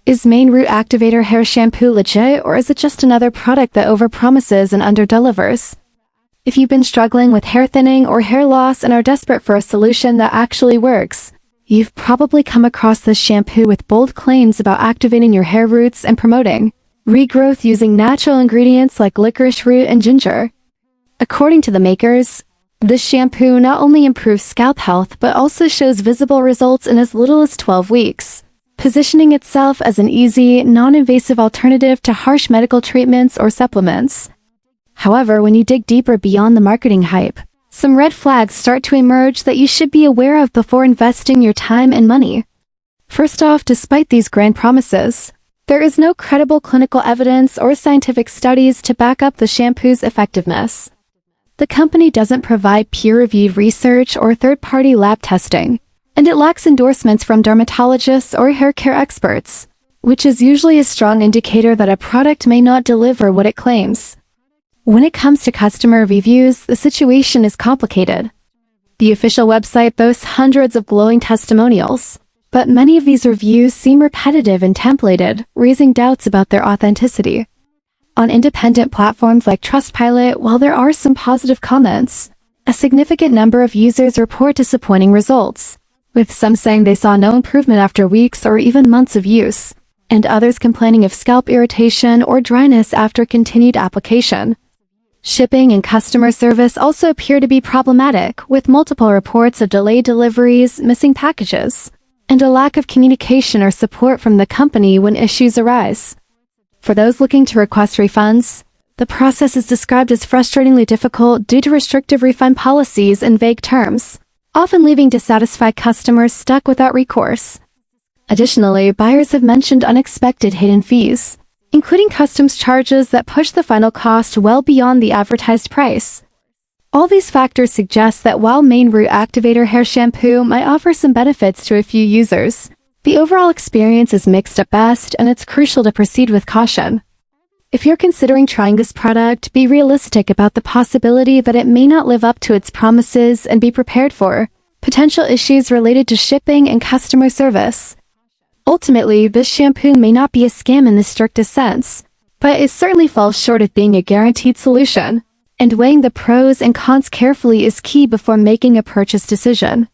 Is Main Root Activator hair shampoo legit, or is it just another product that overpromises and underdelivers? If you've been struggling with hair thinning or hair loss and are desperate for a solution that actually works, you've probably come across this shampoo with bold claims about activating your hair roots and promoting regrowth using natural ingredients like licorice root and ginger. According to the makers, this shampoo not only improves scalp health but also shows visible results in as little as 12 weeks, positioning itself as an easy, non-invasive alternative to harsh medical treatments or supplements. However, when you dig deeper beyond the marketing hype, some red flags start to emerge that you should be aware of before investing your time and money. First off, despite these grand promises, there is no credible clinical evidence or scientific studies to back up the shampoo's effectiveness. The company doesn't provide peer-reviewed research or third-party lab testing, and it lacks endorsements from dermatologists or hair care experts, which is usually a strong indicator that a product may not deliver what it claims. When it comes to customer reviews, the situation is complicated. The official website boasts hundreds of glowing testimonials, but many of these reviews seem repetitive and templated, raising doubts about their authenticity. On independent platforms like Trustpilot, while there are some positive comments, a significant number of users report disappointing results, with some saying they saw no improvement after weeks or even months of use, and others complaining of scalp irritation or dryness after continued application. Shipping and customer service also appear to be problematic, with multiple reports of delayed deliveries, missing packages, and a lack of communication or support from the company when issues arise. For those looking to request refunds, the process is described as frustratingly difficult due to restrictive refund policies and vague terms, often leaving dissatisfied customers stuck without recourse. Additionally, buyers have mentioned unexpected hidden fees, including customs charges that push the final cost well beyond the advertised price. All these factors suggest that while Main Root Activator hair shampoo might offer some benefits to a few users, the overall experience is mixed at best, and it's crucial to proceed with caution. If you're considering trying this product, be realistic about the possibility that it may not live up to its promises and be prepared for potential issues related to shipping and customer service. Ultimately, this shampoo may not be a scam in the strictest sense, but it certainly falls short of being a guaranteed solution, and weighing the pros and cons carefully is key before making a purchase decision.